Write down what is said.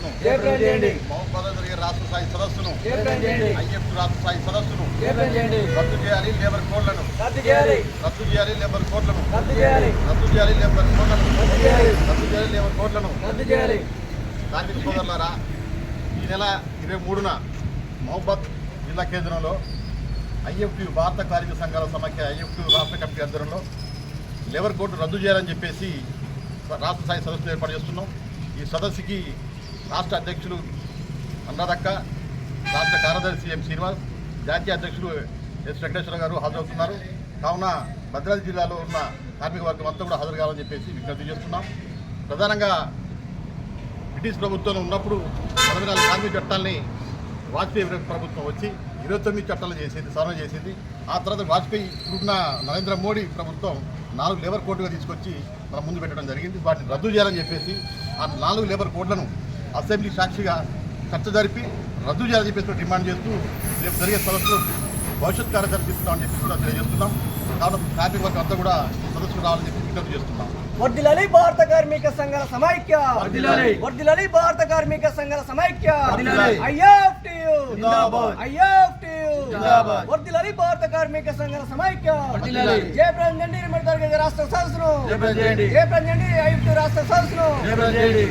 సదస్సును జయప్రదం చేయండి. మహబూబాబాద్ జరిగే రాష్ట్ర స్థాయి సదస్సును జయప్రదం చేయండి. ఐఎఫ్ రాష్ట్ర స్థాయి సదస్సును జయప్రదం చేయండి. రద్దు చేయాలి. లేబర్ కోడ్లను రద్దు చేయాలి. రద్దు చేయాలి. లేబర్ కోడ్లను రద్దు చేయాలి. రద్దు చేయాలి. లేబర్ కోడ్లను రద్దు చేయాలి. రద్దు చేయాలి. లేబర్ కోడ్లను రద్దు చేయాలి. కార్మిక సోదరులారా, ఈ నెల 23న మహబూబాబాద్ జిల్లా కేంద్రంలో ఐఎఫ్టీ భారత కార్మిక సంఘాల సమాఖ్య ఐఎఫ్టీ రాష్ట్ర కమిటీ ఆధ్వర్యంలో లేబర్ కోడ్ రద్దు చేయాలని చెప్పేసి రాష్ట్ర స్థాయి సదస్సు ఏర్పాటు చేస్తున్నాం. ఈ సదస్సుకి రాష్ట్ర అధ్యక్షులు అన్నదక్క, రాష్ట్ర కార్యదర్శి ఎం శ్రీనివాస్, జాతీయ అధ్యక్షులు ఎస్ వెంకటేశ్వర గారు హాజరవుతున్నారు. కావున భద్రాద్రి జిల్లాలో ఉన్న కార్మిక వర్గం అంతా కూడా హాజరు కావాలని చెప్పేసి విజ్ఞప్తి చేస్తున్నాం. ప్రధానంగా బ్రిటిష్ ప్రభుత్వం ఉన్నప్పుడు 14 కార్మిక చట్టాలని వాజ్పేయి ప్రభుత్వం వచ్చి 29 చట్టాలు చేసింది, సవరణ చేసింది. ఆ తర్వాత వాజ్పేయి ఇప్పుడున్న నరేంద్ర మోడీ ప్రభుత్వం 4 లేబర్ కోడ్లుగా తీసుకొచ్చి మన ముందు పెట్టడం జరిగింది. వాటిని రద్దు చేయాలని చెప్పేసి ఆ 4 లేబర్ కోడ్లను అసెంబ్లీ సాక్షిగా చర్చ జరిపి రద్దు చేయాలని చెప్పేసి డిమాండ్ చేస్తూ రేపు జరిగే సదస్సులో భవిష్యత్ కార్యక్రమం తీసుకుంటామని చెప్పి కూడా తెలియజేస్తున్నాం. కాబట్టి కార్మిక వర్గం అంతా కూడా సదస్సుకు రావాలని చెప్పి విజ్ఞప్తి చేస్తున్నాం. వర్ధిల్లాలి భారత కార్మిక సంఘాల సమైక్య. వర్ధిల్లాలి భారత కార్మిక సంఘాల సమైక్య. ఐఎఫ్టీయు జిందాబాద్. ఐఎఫ్టీయు జిందాబాద్. వర్ధిల్లాలి భారత కార్మిక సంఘాల సమైక్య. జయప్రదం చేయండి. రాష్ట్ర సదస్సును జయప్రదం చేయండి. ఐఎఫ్టీ రాష్ట్ర సదస్సును జయప్రదం చేయండి.